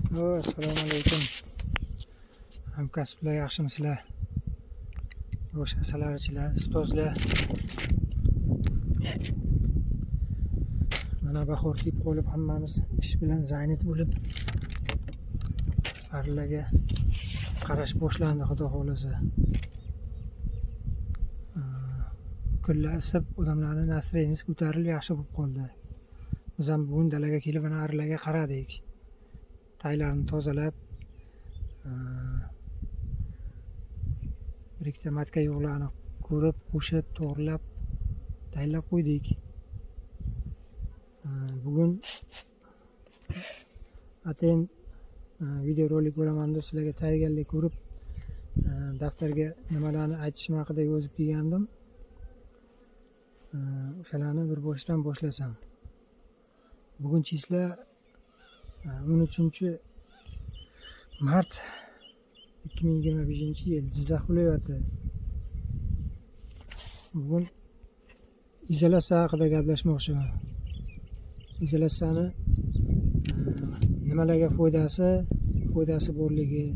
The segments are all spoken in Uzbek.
Assalomu alaykum. Hamkasblar, yaxshimisizlar? Ro'shnasalarchilar, ustozlar. Mana bahor kelib qolib, hammamiz ish bilan zaynit bo'lib, arilarga qarash boshlandi, xudo xolasa. Kunlar isib, odamlarning nastroyeniyasi ko'tarilib, yaxshi bo'lib qoldi. Biz ham bugun dalaga kelib, mana arilarga qaradik. Taylarni tozalab, bir ikkita matka yo'qlarni ko'rib, qo'shib, to'g'rilab, tayyorlab qo'ydik. Bugun atayin videorolik bo'laman deb sizlarga tayyorgarlik ko'rib, daftarga nimalarni aytishim haqida yozib kelgandim. O'shalarni bir boshdan boshlasam. Bugun chislar 13-mart 2025-yil, Jizzax viloyati. Bugun izolyatsiya haqida gaplashmoqchiman. Izolyatsiyani nimalarga foydasi borligi,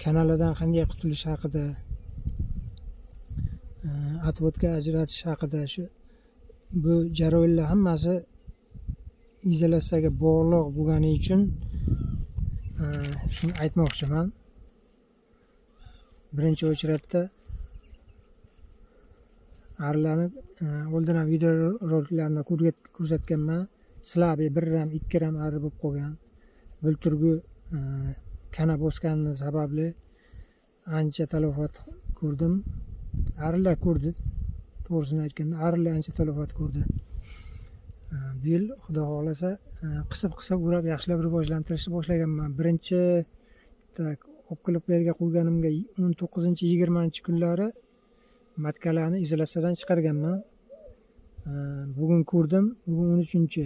kanalidan qanday qutulish haqida, отводga ajratish haqida, shu bu jarayonlar hammasi izolyatsiyaga bog'liq bo'lgani uchun shuni aytmoqchiman. Birinchi o'chratda arilarni oldin ham videoroliklarni ko'rsatganman. Silabi 1 gram 2 gram ari bo'lib qolgan. Bulturgi kana bosgani sababli ancha talafot ko'rdim. Arilar ko'rdi. To'g'risini aytganda arilar ancha talafot ko'rdi. Bu yil xudo xolasa qisib urab yaxshilab rivojlantirishni boshlaganman. Birinchi olib yerga qo'yganimga 19-20 kunlari matkalarni izolyatsiyadan chiqarganman. Bugun ko'rdim, bugun 13-chi.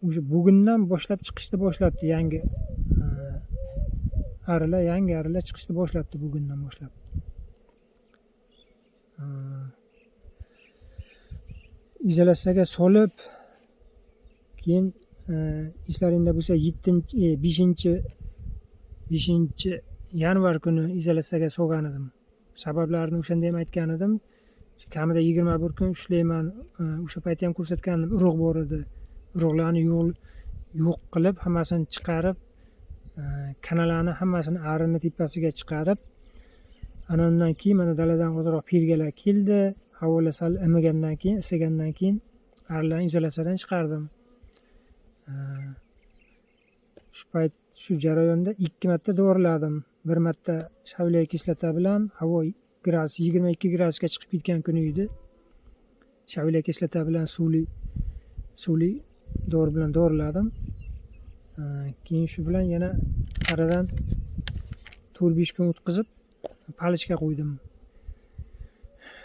O'sha bugundan boshlab chiqishni boshlabdi yangi arilar chiqishni boshlabdi bugundan boshlab. Izolyatsiyaga solib, keyin eslaringda bo'lsa 5 yanvar kuni izolyatsiyaga solgan edim. Sabablarini o'shanda ham aytgan edim. Kamida 21 kun ushlayman. O'sha paytda ham ko'rsatgandim, urug' bor edi. Urug'larni yo'q qilib, hammasini chiqarib, kanalarni hammasini arini tepasiga chiqarib, ana undan keyin mana daladan ozroq pergalar keldi. Havolar sal isigandan keyin arilarni izolyatsiyadan chiqardim. Shu jarayonda 2 marta doriladim. Bir marta shavliya kislota bilan havo gradus 22 gradusga chiqib ketgan kuni edi. Shavliya kislota bilan suvli dori bilan doriladim. Keyin shu bilan yana aradan 4-5 kun o'tkazib palichka qo'ydim.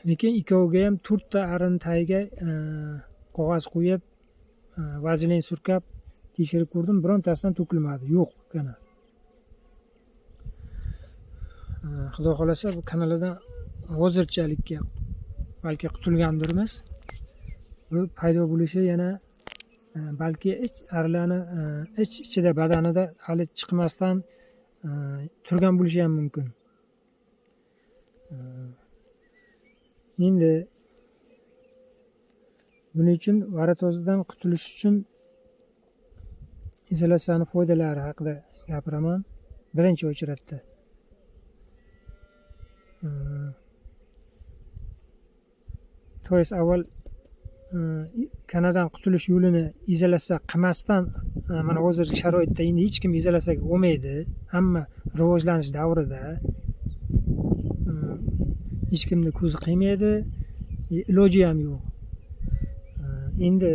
Lekin ikkoviga ham 4 ta arini tagiga qog'oz qo'yib, vazelin surkab tekshirib ko'rdim, birontasidan to'kilmadi. Yo'q kana. Xudo xolasa bu kanalidan hozirchalikka balki qutulgandirmiz. Bu paydo bo'lishi yana balki arilarni ichida badanida hali chiqmasdan turgan bo'lishi ham mumkin. Endi buning uchun varatozdan qutulish uchun izolyatsiyani foydalari haqida gapiraman. Birinchi o'chratda. Avval kanadan qutulish yo'lini izolyatsiya qilmasdan, mana hozirgi sharoitda endi hech kim izolyatsiyaga olmaydi. Hamma rivojlanish davrida. Hech kimni ko'zi qiymaydi, iloji ham yo'q. Endi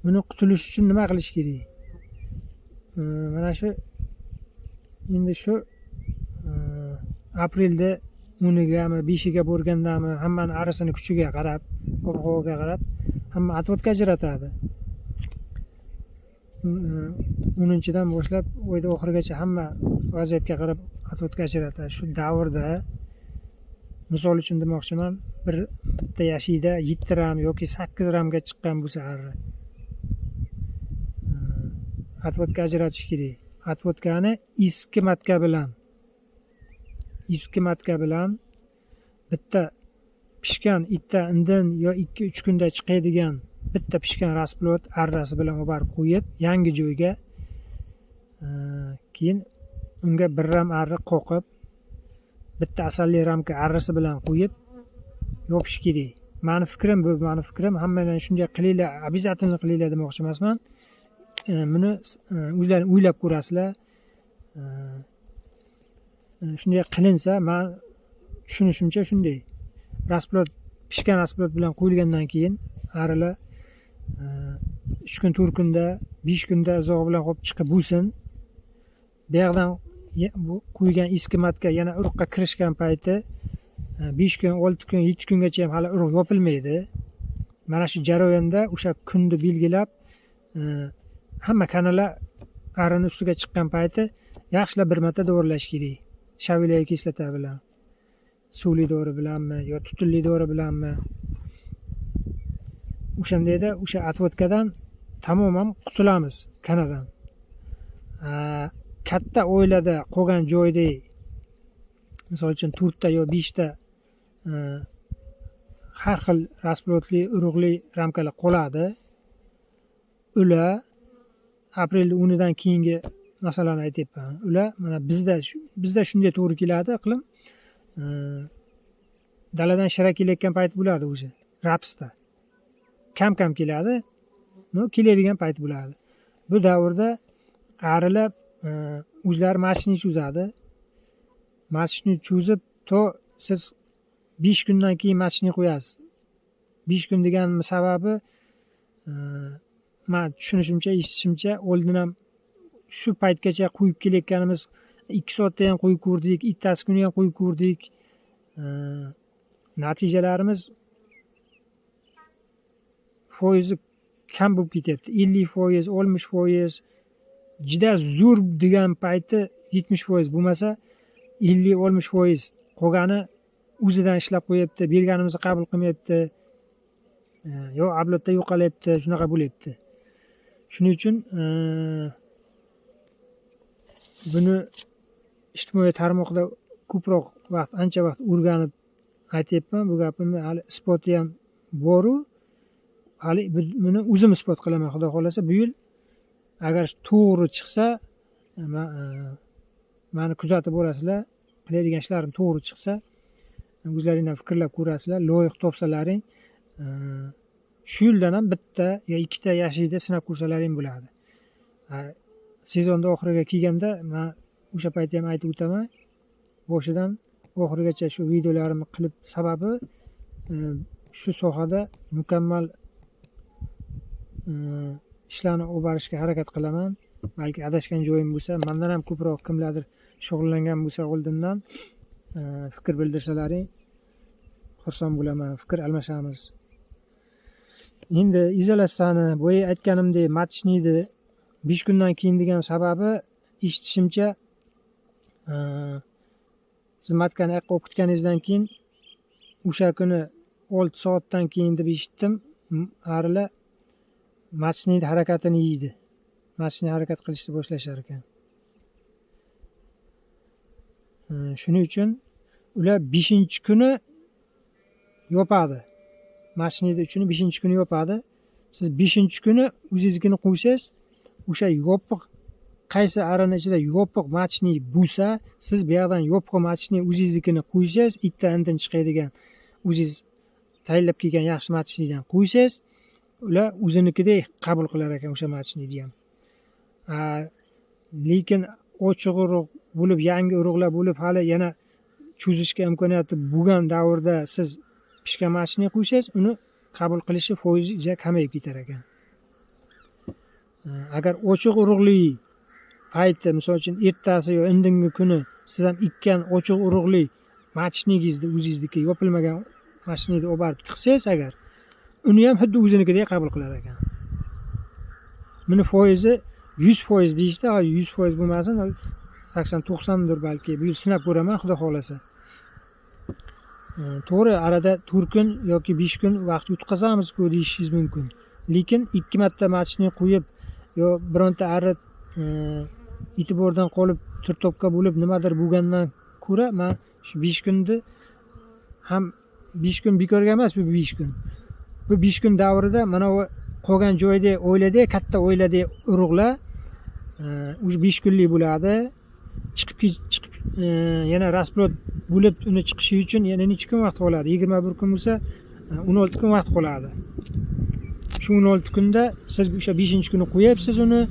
buni qutulish uchun nima qilish kerak? Mana shu endi shu aprelda 10gami 5ga borgandami hammani arasini kuchiga qarab, ob-havoga qarab hamma отводga ajratadi. 10-dan boshlab oyda oxirigacha hamma vaziyatga qarab отводga ajratadi. Shu davrda misol uchun demoqchiman, bitta yashida 7 gram yoki 8 gramga chiqqan bo'lsa ari. Отводga ajratish kerak. atvotkani eski matka bilan bitta pishgan itda indin yo 2-3 kunda chiqadigan bitta pishgan rasplot arrasi bilan olib borib qo'yib yangi joyga, keyin unga 1 ram arra qoqib bitta asalli ramka arrasi bilan qo'yib yopish kerak. Mani fikrim, hammalar shunday qilinglar, обязательно qilinglar demoqchi emasman. Buni o'zlaring o'ylab ko'rasizlar. Shunday qilinsa, men tushunishimcha shunday. Pishgan rasplot bilan qo'yilgandan keyin arilar 3 kun, 4 kunda, 5 kunda uzog'i bilan qolib chiqib bo'lsin. Bu yoqdan bu qo'ygan eski matka yana urug'ga kirishgan payti 5 kun, 6 kun, 7 kungacha ham hali urug' yopilmaydi. Mana shu jarayonda o'sha kunni belgilab, hamma kanalar arini ustiga chiqqan payti yaxshilab bir marta dorilash kerak. Shavilayli kislota bilan, suvli dori bilanmi yo tutunli dori bilanmi. O'shandayda o'sha atvotkadan tamoman qutulamiz, kanadan. Katta oilada qolgan joyda, misol uchun 4 ta yo 5 ta har xil rasplotli, urug'li ramkalar qoladi. Ular aprel 10dan keyingi masalani aytyapman. Ular mana bizda shunday to'g'ri keladi iqlim. Daladan shira kelayotgan payt bo'ladi o'zi. Rapsda kam keladi. Keladigan payt bo'ladi. Bu davrda arilar o'zlari mashina cho'zadi. Mashina cho'zib, to siz 5 kundan keyin mashina qo'yasiz. 5 kun deganim sababi, men tushunishimcha, eshitishimcha, oldin ham shu paytgacha qo'yib kelayotganimiz 2 soatda ham qo'yib ko'rdik, ikkitasi kuni ham qo'yib ko'rdik. Natijalarimiz foizi kam bo'lib ketyapti. 50%, 60%, juda zo'r degan payti 70% bo'lmasa 50-60% qolgani o'zidan ishlab qo'yapti, berganimizni qabul qilmayapti. Yo ablotda yo'qolyapti, shunaqa bo'lyapti. Shuning uchun buni ijtimoiy tarmoqda ko'proq ancha vaqt o'rganib aytyapman. Bu gapimni hali isboti ham bor-u, hali buni o'zim isbot qilaman, xudo xolasa. Bu yil agar to'g'ri chiqsa, meni kuzatib borasizlar, qilayotgan ishlarim to'g'ri chiqsa, o'zlaringdan fikrlab ko'rasizlar, loyiq topsalaring, shu yildan ham bitta yo 2 ta yashikda sinab ko'rsalaring bo'ladi. Sezonda oxiriga kelganda men o'sha paytda ham aytib o'taman. Boshidan oxirigacha shu videolarimni qilib, sababi shu sohada mukammal ishlarni olib borishga harakat qilaman. Balki adashgan joyim bo'lsa, mendan ham ko'proq kimlardir shug'ullangan bo'lsa oldindan fikr bildirsalaring, xursand bo'laman, fikr almashamiz. Endi izolyatsiyani bo'yi aytganimdek matchnikni 5 kundan keyin degan sababi, eshitishimcha, siz matkani yoqqa o'qitganingizdan keyin o'sha kuni 6 soatdan keyin deb eshitdim, arilar matchnikni harakatini yeydi. Matchnik harakat qilishni boshlashar ekan. Shuning uchun ular 5-kuni yopadi. Matchnikni uchun 5-kuni yopadi. Siz 5-kuni o'zingiznikini qo'ysangiz, o'sha yopiq, qaysi arini ichida yopiq matchnik bo'lsa, siz bu yerdan yopiq matchnik o'zingiznikini qo'ysangiz, itdan indin chiqadigan o'zingiz tayyorlab kelgan yaxshi matchnikdan qo'ysangiz, ular o'zinikidek qabul qilar ekan o'sha matchnikni ham. Lekin ochiq urug' bo'lib, yangi urug'lar bo'lib, hali yana cho'zishga imkoniyati bo'lgan davrda siz pishgan matchnik qo'ysangiz, uni qabul qilishi foizi juda kamayib ketar ekan. Agar ochiq urug'li payti, misol uchun ertasi yo indingi kuni siz ham ekkan ochiq urug'li matchnigingizni o'zingizniki yopilmagan matchnikni olib borib tiqsangiz, agar uni ham xuddi o'zinikidek qabul qilar ekan. Buni foizi 100% deyishdi, 100% bo'lmasin, 80-90 dir balki. Bu yil sinab ko'raman, xudo xolasa. To'g'ri, arada 4 kun yoki 5 kun vaqt yutqazamiz-ku deyishingiz mumkin. Lekin 2 marta matchnik qo'yib yo bironta ari itibordan qolib turtopga bo'lib nimadir bo'lgandan ko'ra man shu 5 kunni ham 5 kun bekorga emas bu 5 kun. Bu 5 kun davrida mana bu qolgan joyda o'yladi, katta o'yladi urug'lar o'sha 5 kunlik bo'ladi. Chiqib yana rasplot bo'lib uni chiqishi uchun yana necha kun vaqt qoladi? 21 kun bo'lsa 16 kun vaqt qoladi. Shu 16 kunda siz o'sha 5-kuni qo'yapsiz uni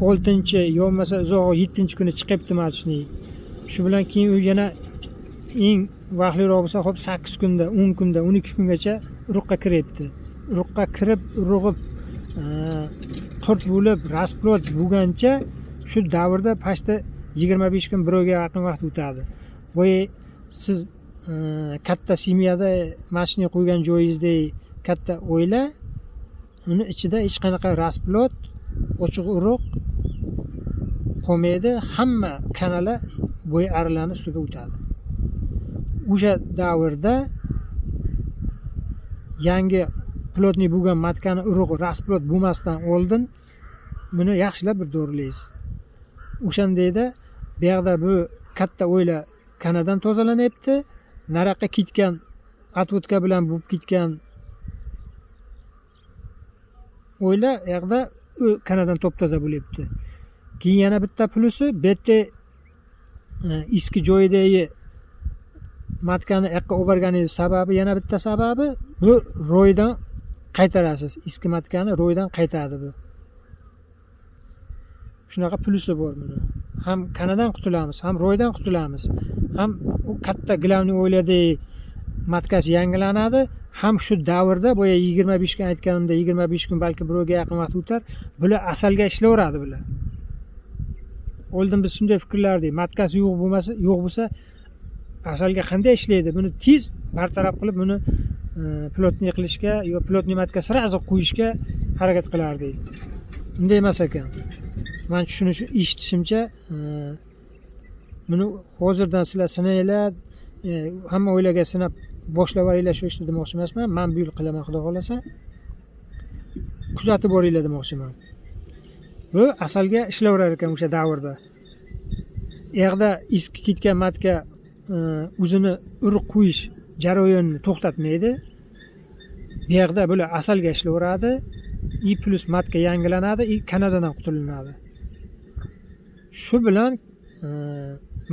6-chi yo bo'lmasa uzoq 7-chi kuni chiqibdi matchni. Shu bilan keyin u yana eng vaqtliroq bo'lsa hop 8 kunda, 10 kunda, 12 kungacha urug'ga kiryapti. Urug'ga kirib, urug'ib qurt bo'lib, rasplot bo'lgancha shu davrda pashta 25 kun 1 oyga yaqin vaqt o'tadi. Voy siz katta semiyada mashina qo'ygan joyingizdek katta o'yla, uni ichida hech qanaqa rasplot, ochiq urug' qolmaydi, hamma kanala bo'y arilarni ustiga o'tadi. O'sha davrda yangi plotniy bo'lgan matkani urug'i rasplot bo'lmasdan oldin buni yaxshilab bir dorilaysiz. O'shandayda bu yerda bu katta o'yla kanadan tozalanyapti, nariyoqqa ketgan atvotka bilan bo'lib ketgan o'yla yerda kanadan top-toza bo'lyapti. Keyin yana bitta plusi, bu yerda eski joyidagi matkani yoqqa olib borganingiz sababi, yana bitta sababi bu ro'ydan qaytarasiz. Eski matkani ro'ydan qaytadi bu. Shunaqa plusi bor buni. Ham kanadan qutulamiz, ham ro'ydan qutulamiz. Ham u katta glavniy o'yladi matkasi yangilanadi, ham shu davrda boya 25 kun aytganimda 25 kun balki 1 oyga yaqin vaqt o'tar, bular asalga ishlayveradi bular. Oldin biz shunday fikrlardik, matkasi yo'q bo'lsa asalga qanday ishlaydi? Buni tez bartaraf qilib, buni plotniy qilishga yo plotniy matka sразу qo'yishga harakat qilardik. Bunday emas ekan. Men shuni eshitishimcha, buni hozirdan sizlar sinaylar, hamma o'ylaga sinab boshlab oringlar shu ishni demoqchi emasman. Men bu yil qilaman, xudo xolasa. Kuzatib boringlar demoqchiman. Bu asalga ishlayverar ekan o'sha davrda. Yerda eski ketgan matka o'zini urug' qo'yish jarayonini to'xtatmaydi. Bu yerda bular asalga ishlayveradi, plus matka yangilanadi, kanadan qutulinadi. Shu bilan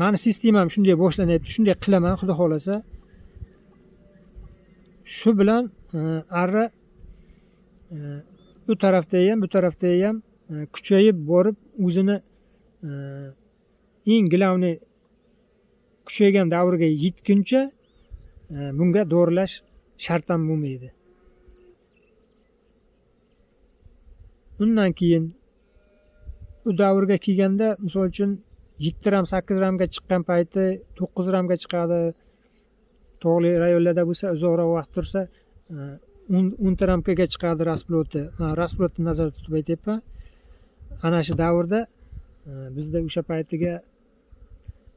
meni sistemam shunday boshlanyapti, shunday qilaman xudo xolasa. Shu bilan arra bu tarafda ham, bu tarafda ham kuchayib borib o'zini eng glavniy kuchaygan davrga yetguncha bunga dorilash shart ham bo'lmaydi. Undan keyin u davrga kelganda, misol uchun 7 ram, 8 ramga chiqqan payti 9 ramga chiqadi. Tog'li rayonlarda bo'lsa, uzoqroq vaqt tursa 10 ramkaga chiqadi rasploti. Men rasplotni nazarda tutib aytyapman. Ana shu davrda bizda o'sha paytiga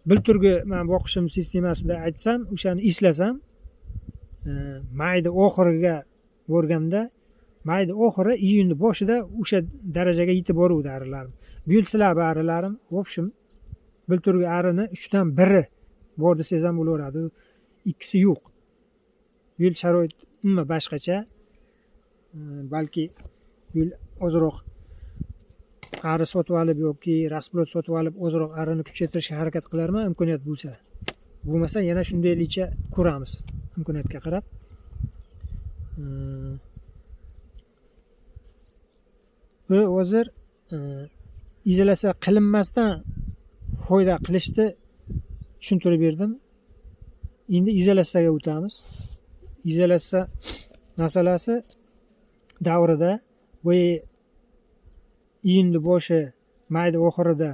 bulturgi men boqishim sistemasida aytsam, o'shani eslasam, mayda oxiriga borganda, mayda oxiri iyunning boshida o'sha darajaga yetib boruvdi arilarim. Bu yil sizlar arilarim, o'pshim bulturgi arini 3 dan 1 bor desangiz ham bo'laveradi. Ikkisi yo'q. Bu yil sharoit umuman boshqacha. Balki bu yil ozroq ari sotib olib yoki rasplot sotib olib ozroq arini kuchaytirishga harakat qilarman, imkoniyat bo'lsa. Bo'lmasa yana shundaylicha ko'ramiz, imkoniyatga qarab. Bu hozir izolyatsiya qilinmasdan foyda qilishni tushuntirib berdim. Endi izolyatsiyaga o'tamiz. Izolyatsiya masalasi davrida bo'yi iyunning boshi, mayda oxirida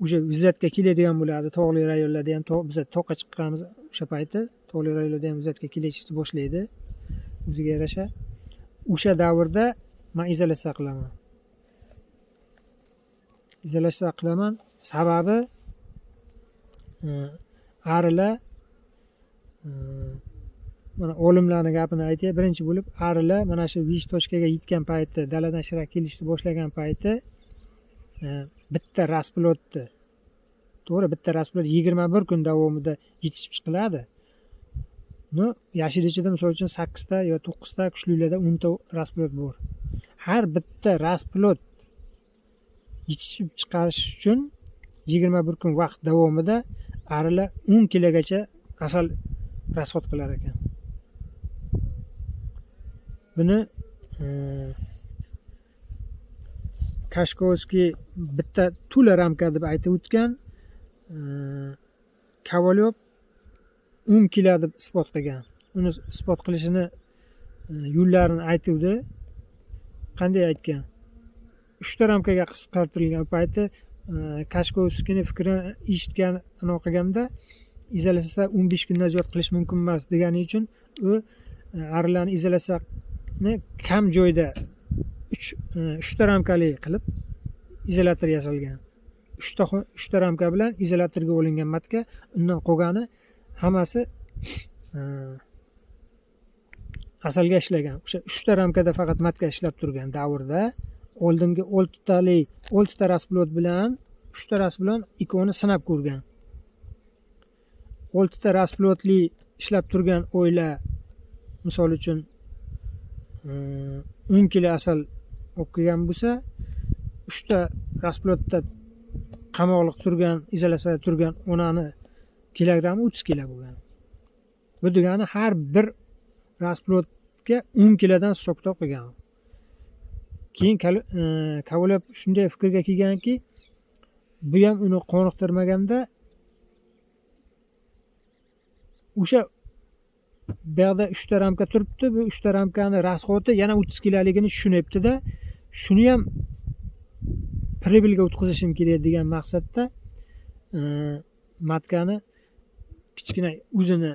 o'sha vizatga keladigan bo'ladi. Tog'li rayonlarda ham biz toqqa chiqqanmiz o'sha payti. Tog'li rayonlarda ham vizatga kelishni boshlaydi. O'ziga yarasha. O'sha davrda men izolyatsiya qilaman. Izolyatsiya qilaman. Sababi arilar mana olimlarning gapini aytay. Birinchi bo'lib arilar mana shu 5 tochkaga yetgan payti, daladan shirak kelishni boshlagan payti bitta rasplotni, to'g'ri, bitta rasplot 21 kun davomida yetishib chiqiladi. Yashil ichida misol uchun 8 ta yo 9 ta, kuchlilarda 10 ta rasplot bor. Har bitta rasplot yetishib chiqarish uchun 21 kun vaqt davomida arilar 10 kilogacha asal rasxod qilar ekan. Buni Kashkovskiy bitta to'la ramka deb aytib o'tgan. Kovalyov 10 kilo deb isbot qilgan. Uni isbot qilishini yo'llarini aytuvdi. Qanday aytgan? 3 ta ramkaga qisqartirilgan payti Kashkovskiyning fikrini eshitgan, anaqa qilganda izolyatsiya 15 kundan ziyod qilish mumkin emas degani uchun u arilarni izolyatsiyani kam joyda 3 ta ramkali qilib izolyator yasalgan. 3 ta ramka bilan izolyatorga olingan matka, undan qolgani hammasi asalga ishlagan. O'sha 3 ta ramkada faqat matka ishlab turgan davrda oldingi 6 ta rasplot bilan 3 ta ras bilan ikkovini sinab ko'rgan. 6 ta rasplotli ishlab turgan o'ylar misol uchun 10 kilo asal o'qigan bo'lsa, 3 ta rasplotda qamoqliq turgan, izolyatsiyada turgan onani kilogrammi 30 kilo bo'lgan. Bu degani har bir rasplotga 10 kilodan hisob-kitob qilgan. Keyin Kovalyov shunday fikrga kelganki, bu ham uni qoniqtirmaganda o'sha bu yoqda 3 ta ramka turibdi, bu 3 ta ramkani rasxodi yana 30 kiloligini tushunibdi-da, shuni ham prebilga o'tkazishim kerak degan maqsadda matkani kichkina o'zini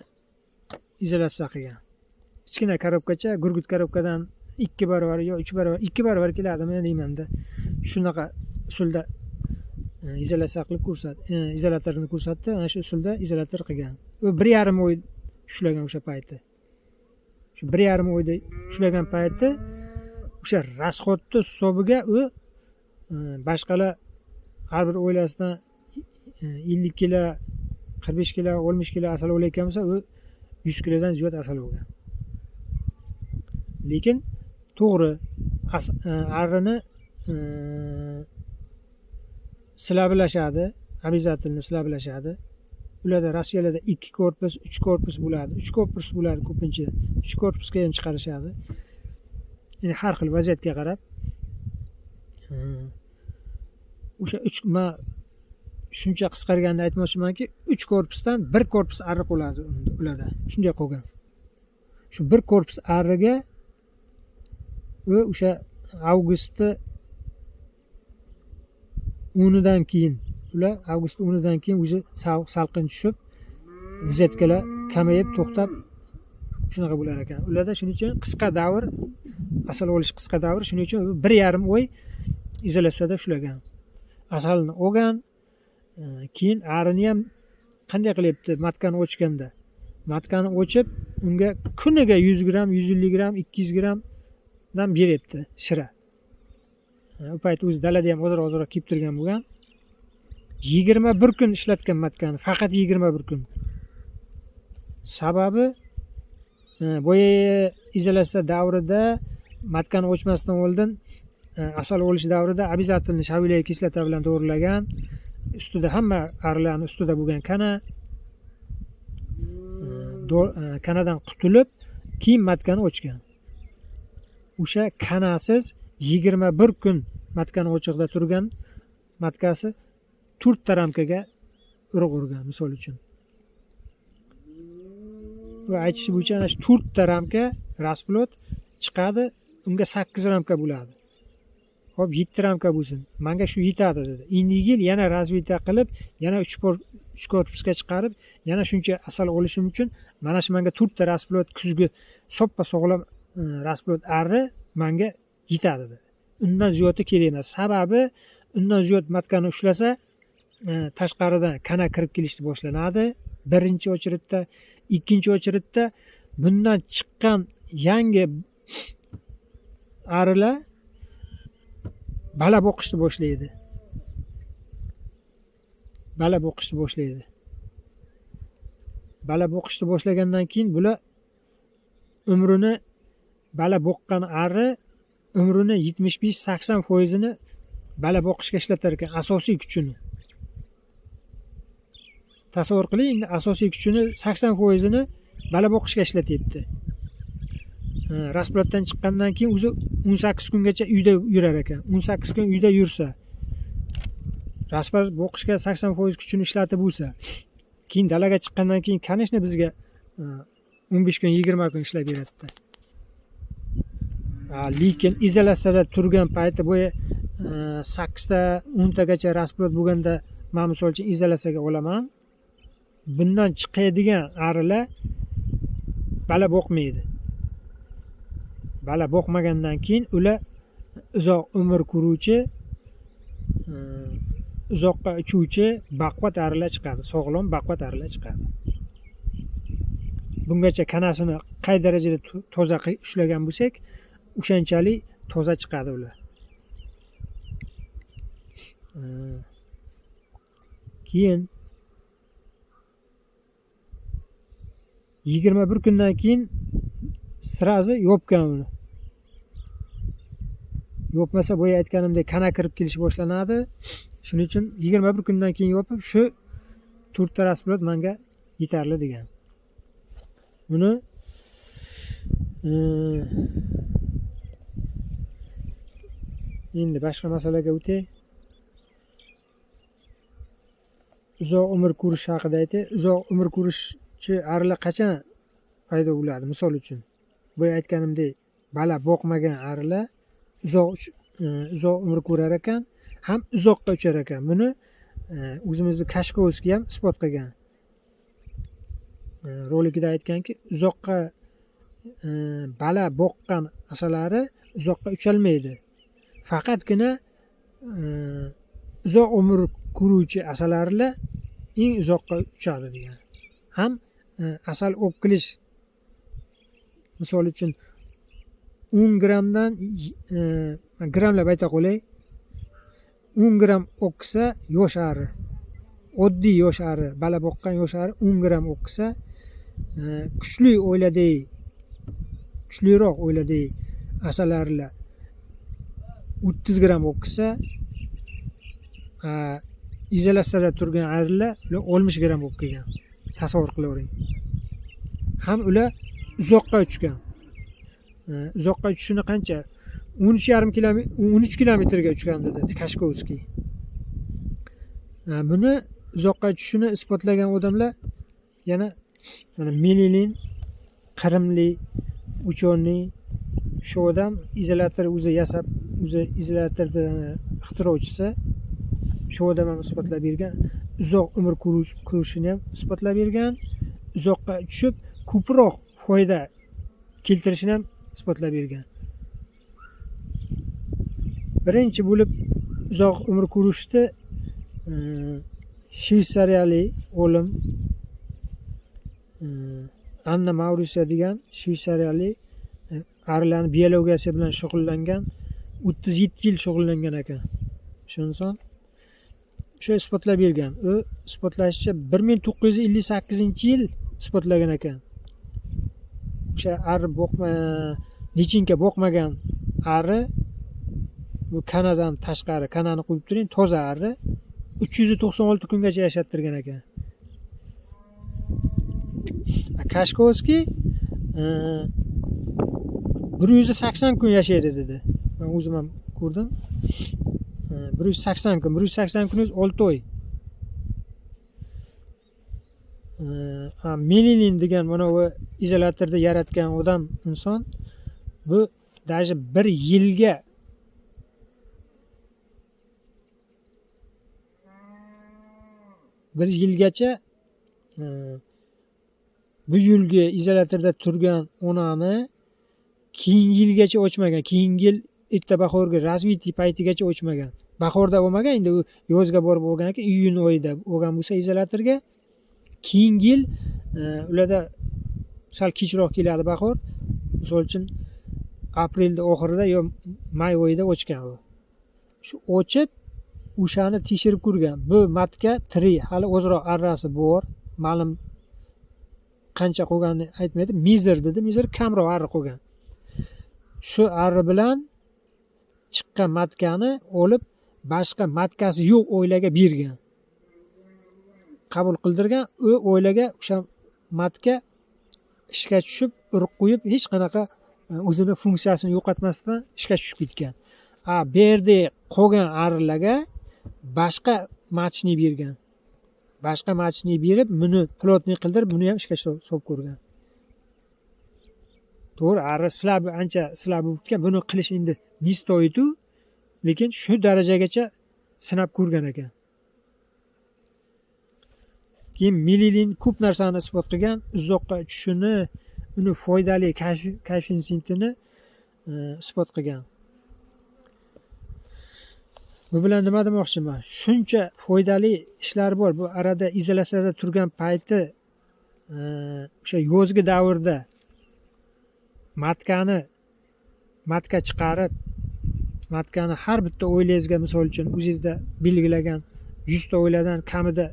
izolyatsiya qilgan. Kichkina korobkacha, gurgut korobkadan 2 barobar yo 3 barobar, 2 barobar keladi men deymanda. Shunaqa usulda izolyatsiya qilib izolyatorni ko'rsatdi. Ana shu usulda izolyator qilgan. U 1,5 oy ushlagan o'sha payti. Shu 1,5 oyda ushlagan payti o'sha rasxodni hisobiga u boshqalar har bir o'ylasidan 50 kilo, 45 kilo, 60 kilo asal olayotgan bo'lsa, u 100 kilodan ziyod asal bo'lgan. Lekin to'g'ri arini silablashadi, обязательно silablashadi. Ularda Rossiyada 2 korpus, 3 korpus bo'ladi. 3 korpus bo'ladi ko'pincha. 3 korpusga ham chiqarishadi. Ya'ni har xil vaziyatga qarab o'sha 3 shuncha qisqarganini aytmoqchimanki, 3 korpusdan 1 korpus ari qoladi ularda. Shunday qolgan. Shu 1 korpus ariga o'sha avgustda 10dan keyin, ular avgust 10dan keyin o'zi salqin tushib, vizetkalar kamayib, to'xtab shunaqa bo'lar ekan. Ularda shuning uchun qisqa davr, asal olish qisqa davr, shuning uchun 1,5 oy izolyatsiyada ushlagan. Asalni olgan, keyin arini ham qanday qilyapti matkani ochganda? Matkani ochib, unga kuniga 100 gram, 150 gram, 200 gram dan beryapti shira. U payt o'zi dalada ham ozroq kelib turgan bo'lgan. 21 kun ishlatgan matkani, faqat 21 kun. Sababi boya izolyatsiya davrida matkani ochmasdan oldin asal olish davrida обязательно shavilik kislota bilan dorilagan. Ustida hamma arilarning ustida bo'lgan kanadan qutulib, keyin matkani ochgan. O'sha kanasiz 21 kun matkani ochiqda turgan matkasi 4 ta ramkaga urug' urgan misol uchun. Va aytish bo'yicha ana shu 4 ta ramka rasplot chiqadi, unga 8 ramka bo'ladi. Xo'p, 7 ramka bo'lsin. Menga shu yetadi dedi. Endi yil yana razvita qilib, yana 3 korpusga chiqarib, yana shuncha asal olishim uchun mana shu menga 4 ta rasplot kuzgi soppa sog'lom rasplot ari menga yetadi dedi. Undan ziyodi kerak emas. Sababi undan ziyod matkani ushlasa, tashqaridan kana kirib kelishni boshlanadi. Birinchi o'chiritda, ikkinchi o'chiritda bundan chiqqan yangi arilar bala boqishni boshlaydi. bala boqishni boshlaydi. Bala boqishni boshlagandan keyin bular umrini bala boqqan ari umrini 75-80% bala boqishga ishlatar ekan, asosiy kuchini. Tasavvur qiling, endi asosiy kuchini 80% bala boqishga ishlatyapti. Rasploddan chiqqandan keyin o'zi 18 kungacha uyda yurar ekan. 18 kun uyda yursa, rasplod boqishga 80% kuchini ishlatib bo'lsa, keyin dalaga chiqqandan keyin, конечно, bizga 15 kun, 20 kun ishlab beradi. Lekin izolyatsiyada turgan payti bo'yi 8 ta, 10 tagacha rasplod bo'lganda, men misol uchun izolyatsiyaga olaman. Bundan chiqadigan arilar bala boqmaydi. Bala boqmagandan keyin ular uzoq umr ko'ruvchi, uzoqqa uchuvchi baquvvat arilar chiqadi, sog'lom baquvvat arilar chiqadi. Bungacha kanasini qay darajada toza ushlagan bo'lsak, o'shanchalik toza chiqadi ular. Keyin 21 kundan keyin sirazi yopgan uni. Yopmasa, bo'ya aytganimdek kana kirib kelish boshlanadi. Shuning uchun 21 kundan keyin yopib, shu 4 ta rasplod menga yetarli degan. Buni endi boshqa masalaga o'tay. Uzoq umr ko'rish haqida aytay. Uzoq umr ko'rishchi arilar qachon paydo bo'ladi? Misol uchun, bo'ya aytganimdek, bala boqmagan arilar uzoq umr ko'rar ekan, ham uzoqqa uchar ekan. Buni o'zimizni Kashkovskiy ham isbot qilgan. Rolikida aytganki, uzoqqa bala boqqan asalari uzoqqa ucholmaydi. Faqatgina uzoq umr ko'ruvchi asalarilar eng uzoqqa uchadi degan. Ham asal o'qilish, misol uchun 10 grammdan grammlab ayta qo'lay, 10 gram o'qisa yosh ari, oddiy yosh ari, bala boqqan yosh ari 10 gram o'qisa, kuchliroq o'yladik asalarilar 30 gram o'qisa, izolyatsiyada turgan arilar 60 gram o'qigan. Tasavvur qilavering. Ham ular uzoqqa uchgan. Uzoqqa uchishini qancha? 13,5 kilometr, 13 kilometrga uchgan dedi Kashkovskiy. Buni uzoqqa uchishini isbotlagan odamlar yana mana Melilin, Qrimli, Uchonli, shu odam izolyator o'zi yasab, o'zi izolyatorni ixtirochisi, shu odam ham isbotlab bergan. Uzoq umr ko'rishini ham isbotlab bergan. Uzoqqa uchib ko'proq foyda keltirishini ham isbotlab bergan. Birinchi bo'lib uzoq umr ko'rishdi shvetsariyalik olim Anna Maurisiya degan shvetsariyalik arilarning biologiyasi bilan shug'ullangan, 37 yil shug'ullangan ekan. Shu inson shu isbotlab bergan. U isbotlashicha 1958-yil isbotlagan ekan. O'sha ari lichinka boqmagan ari, bu kanadan tashqari, kanani qo'yib turing, toza ari 396 kungacha yashattirgan ekan. Kashkovskiy 180 kun yashaydi dedi. Men o'zim ham ko'rdim. 180 kun, 180 kun 6 oy. Melilin degan mana bu izolyatorda yaratgan odam inson, bu даже 1 yilga bir yilgacha bu yilgi izolyatorda turgan onani keyingi yilgacha ochmagan. Keyingi yil erta bahorgi razvitiy paytigacha ochmagan. Bahorda bo'lmagan, endi u yozga borib bo'lgan ekan, iyun oyida bo'lgan bo'lsa izolyatorga, keyingi yil ularda sal kechroq keladi bahor. Misol uchun aprelda oxirida yo may oyida ochgan u. Shu ochib o'shani tekshirib ko'rgan. Bu matka tirik, hali o'ziroq arrasi bor. Ma'lum qancha qolganini aytmaydi. Mizr dedi. Mizr kamroq arra qolgan. Shu arra bilan chiqqan matkani olib, boshqa matkasi yo'q o'ylaga bergan. Qabul qildirgan, u o'ylaga o'sha matka ishga tushib, urib qo'yib, hech qanaqa o'zini funksiyasini yo'qotmasdan ishga tushib ketgan. Bu yerda qolgan arralarga boshqa machni bergan. Boshqa machni berib, buni pilotni qildirib, buni ham ishga solib ko'rgan. To'g'ri, arra silabi ancha silab o'tgan. Buni qilish endi nistoyitu, lekin shu darajagacha sinab ko'rgan ekan. Keyin Mililin ko'p narsani isbot qilgan, uzoqqa uchishini, uni foydali kashf instinktini isbot qilgan. Bu bilan nima demoqchiman? Shuncha foydali ishlar bor. Bu arada izolyatsiyada turgan payti o'sha yozgi davrda matka chiqarib, matkani har bitta o'ylangizga, misol uchun o'zingizda belgilagan 100 ta o'yladan kamida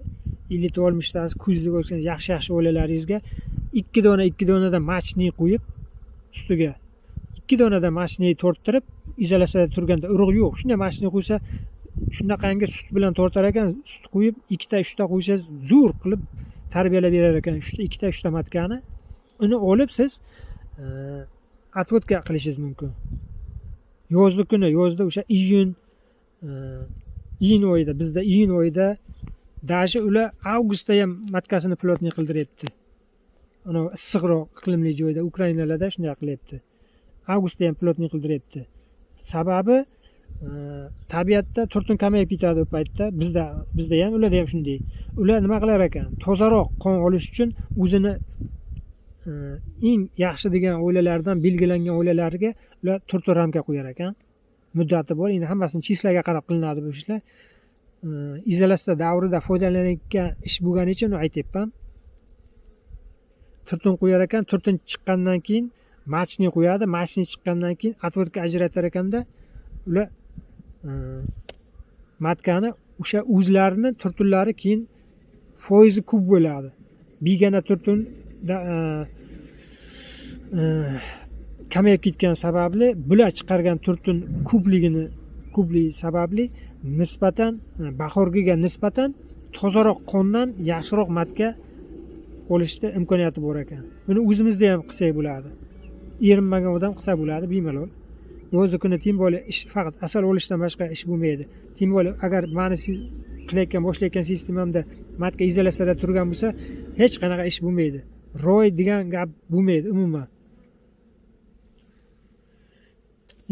50 ta olmishtasi ko'zda ko'rsangiz yaxshi o'ylalaringizga 2 donadan machni qo'yib, ustiga 2 donadan machni torttirib, izolyatsiyada turganda urug' yo'q. Shunday machni qo'ysa, shunaqangi sut bilan tortar ekan, sut qo'yib 2 ta 3 ta qo'ysangiz zo'r qilib tarbiyalab berar ekan. 2 ta 3 ta matkani uni olib siz отводка qilishingiz mumkin. Yozda kuni, yozda o'sha iyun oyida, bizda iyun oyida dashi ular avgustda ham matkasini pilotni qildiryapti. Ana issiqroq iqlimli joyda, Ukrainalarda shunday qilyapti. Avgustda ham pilotni qildiryapti. Sababi tabiatda turtun kamayib ketadi u paytda. Bizda ham, ularda ham shunday. Ular nima qilar ekan? Tozaroq qon olish uchun o'zini eng yaxshi degan o'ylalardan belgilangan o'ylalariga ular turtun ramka qo'yar ekan. Muddati bor. Endi hammasini chislaga qarab qilinadi bu ishlar. Izolyatsiya davrida foydalanayotgan ish bo'lgani uchun aytayapman. Turtun qo'yar ekan, turtun chiqqandan keyin machni qo'yadi, machni chiqqandan keyin отводка ajratar ekanda, ular matkani o'sha o'zlarini turtunlari keyin foizi ko'p bo'ladi. Begona turtunda kamayib ketgan sababli, bular chiqargan turtun ko'pligi sababli nisbatan bahorgiga nisbatan tozaroq qondan yaxshiroq matka olishda imkoniyati bor ekan. Buni o'zimizda ham qilsak bo'ladi. Erinmagan odam qilsa bo'ladi bemalol. Yozda kuni tim bo'li ish faqat asal olishdan boshqa ish bo'lmaydi. Tim bo'li agar meni boshlayotgan sistemamda matka izolyatsiyada turgan bo'lsa, hech qanaqa ish bo'lmaydi. Roy degan gap bo'lmaydi umuman.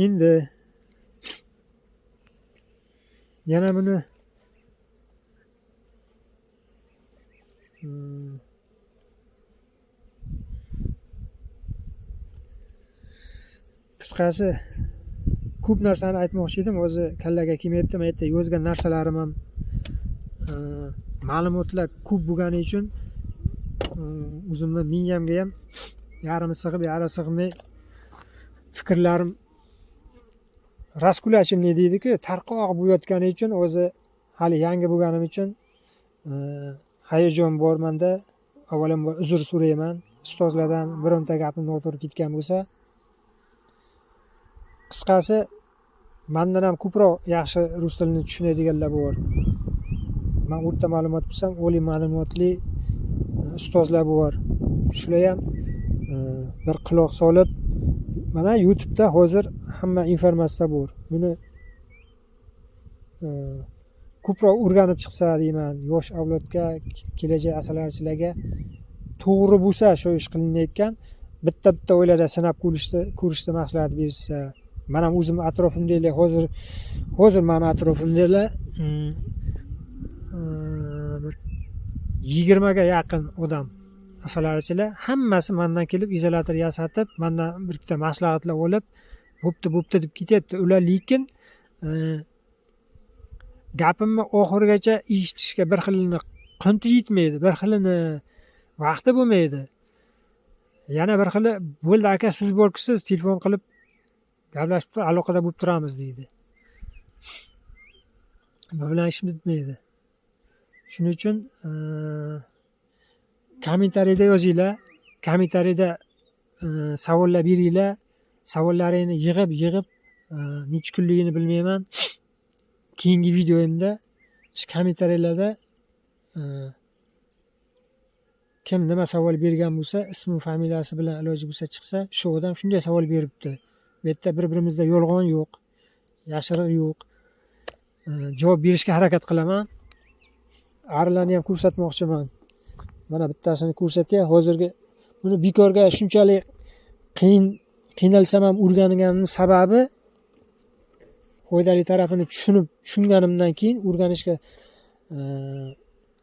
Endi yana buni qisqasi ko'p narsani aytmoqchi edim, o'zi kallaga kelmayapti. Men aytdim, yozgan narsalarim ham ma'lumotlar ko'p bo'lgani uchun o'zimni miyamga ham yarimi sig'may fikrlarim raskulachimli deydi-ku, tarqoq bo'layotgani uchun, o'zi hali yangi bo'lganim uchun hayajon bor menda. Avvalambor uzr so'rayman. Ustozlardan bironta gapim noto'g'ri ketgan bo'lsa, qisqasi mendan ham ko'proq yaxshi rus tilini tushunadiganlar bor. Men o'rta ma'lumot bilsam, oliy ma'lumotli ustozlar bor. Shular ham bir quloq solib, mana YouTube'da hozir hamma informatsiya bor. Buni ko'proq o'rganib chiqsa deyman, yosh avlodga, kelajak asalarichilarga to'g'ri bo'lsa shu ish qilinayotgan, bitta o'ylarda sinab ko'rishni maslahat bersa. Men ham o'zim atrofimdagilar hozir meni atrofimdagilar 20 ga yaqin odam asalarichilar, hammasi mendan kelib izolyator yasatib, mendan bir ikkita maslahatlar olib, bo'pti deb ketyapti. Ular lekin gapimni oxirigacha eshitishga bir xilini qanti yetmaydi, bir xilini vaqti bo'lmaydi. Yana bir xili bo'ldi aka, siz borkisiz, telefon qilib gaplashib aloqada bo'lib turamiz deydi. bu bilan ishim bitmaydi. Shuning uchun kommentariyada yozinglar, kommentariyada savollar beringlar. Savollaringni yig'ib necha kunligini bilmayman. Keyingi videoyimda shu kommentariyalarda kim nima savol bergan bo'lsa, ismi familiyasi bilan iloji bo'lsa chiqsa, shu odam shunday savol beribdi. Bu yerda bir-birimizda yolg'on yo'q, yashirin yo'q. Javob berishga harakat qilaman. Arilarni ham ko'rsatmoqchiman. Mana bittasini ko'rsatay. Hozirgi buni bekorga shunchalik qiynalsam ham o'rganganimning sababi foydali tarafini tushunganimdan keyin o'rganishga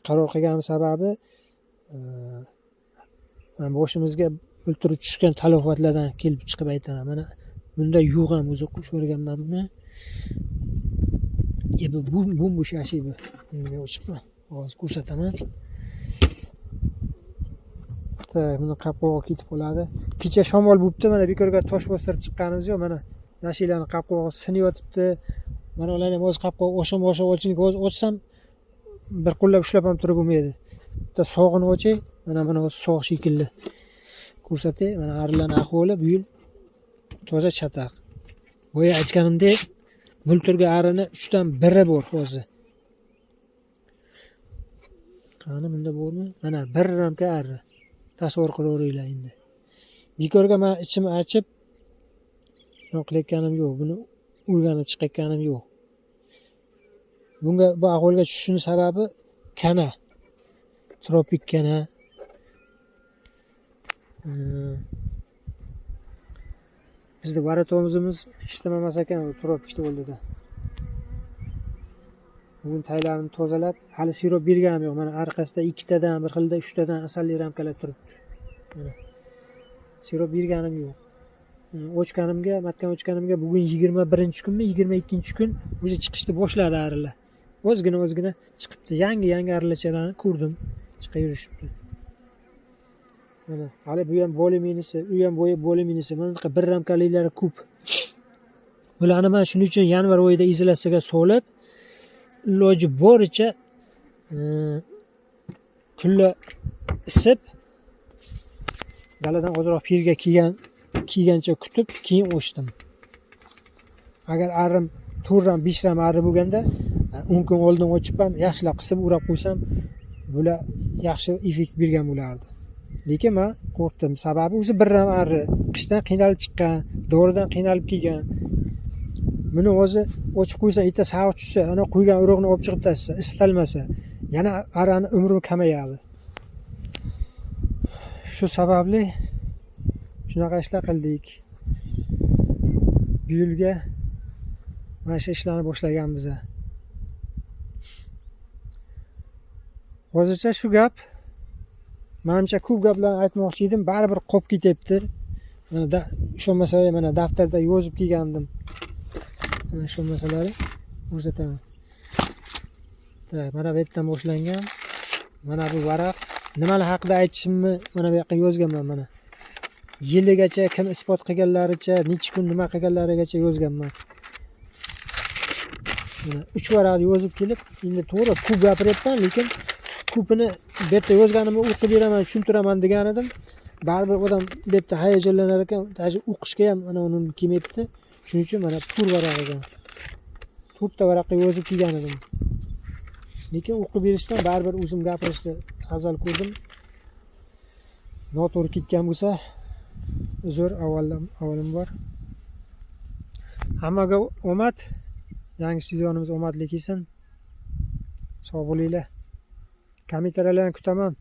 qaror qilganim sababi boshimizga o'ltirib tushgan talofatlardan kelib chiqib aytaman. Mana bunda yo'q ham o'zi qo'shib o'rganman buni. Bu bo'shashi bu. O'chibman. Hozir ko'rsataman. Buni qapqog'i ketib qoladi. Kecha shamol bo'libdi, mana bekorga tosh bostirib chiqqanimiz yo'q. Mana nashilarni qapqog'i sinib yotibdi. Mana ularni ham hozir qapqog'i osham oching, hozir ochsam bir qo'llab ushlab ham turib bo'lmaydi. Bitta sog'ini ochay, mana sog' shekilli. Ko'rsatay, mana arilarning ahvoli bu yil toza chataq. Boya aytganimdek, bulturgi arini 3 dan 1 bor hozir. Qani bunda bormi? Mana 1 ramka ari. Tasavvur qilaveringlar endi. Bekorga men ichimni achib qilayotganim yo'q. Buni o'rganib chiqayotganim yo'q. Bunga bu ahvolga tushishning sababi kana. Tropik kana. Bizda varatomizimiz ishlamamas ekan, tropikda o'ldida. Bugun taylarni tozalab, hali sirop berganim yo'q. Mana orqasida 2 tadan, bir xilda 3 tadan asalli ramkalar turibdi. Mana sirop berganim yo'q. Matkan ochganimga bugun 21-kunmi, 22-kun o'zi chiqishni boshladi arilar. O'zgina chiqibdi. Yangi arilarchalarni ko'rdim. Chiqib yurishibdi. Mana hali bu ham boliminisi, u ham boliminisi. Mana bunaqa bir ramkaliklari ko'p. Bularni men shuning uchun yanvar oyida izolyatsiyaga solib, iloji boricha kunla isib, daladan ozroq pirga kiygancha kutib, keyin o'chdim. Agar arim 4 ram, 5 ram ari bo'lganda 10 kun oldin ochib ham yaxshilab qisib o'rab qo'ysam, bular yaxshi effekt bergan bo'lardi. Lekin men qo'rqdim. Sababi o'zi 1 ram ari, qishdan qiynalib chiqqan, doridan qiynalib kelgan. Buni o'zi ochib qo'ysa, erta savoq tushsa, ana qo'ygan urug'ni olib chiqib tashsa, istalmasa, yana arani umri kamayadi. Shu sababli shunaqa ishlar qildik. Bu yilga mana shu ishlarni boshlaganmiz. Hozircha shu gap. Menimcha ko'p gaplarni aytmoqchi edim, baribir qolib ketyapti. Mana shu masala mana daftarda yozib kelgandim. Mana shu masalani ko'rsataman. Mana bu yerdan boshlangan. Mana bu varaq. Nimalar haqida aytishimni mana bu yoqqa yozganman mana. Yiligacha kim isbot qilganlaricha, necha kun nima qilganlarigacha yozganman. Mana 3 varaqni yozib kelib, endi to'g'ri ko'p gapiryapman, lekin ko'pini bu yerda yozganimni o'qib beraman, tushuntiraman degan edim. Baribir odam bu yerda hayajonlanar ekan, o'qishga ham mana uni kelmayapti. Shuning uchun mana 4 varaq ekan. 4 ta varaqqa yozib kelgan edim. Lekin o'qib berishdan baribir o'zim gapirishni afzal ko'rdim. Noto'g'ri ketgan bo'lsa, uzr, avalim bor. Hammaga omad. Yangi sezonimiz omadli kelsin. Sog' bo'linglar. Kommentariyalarni kutaman.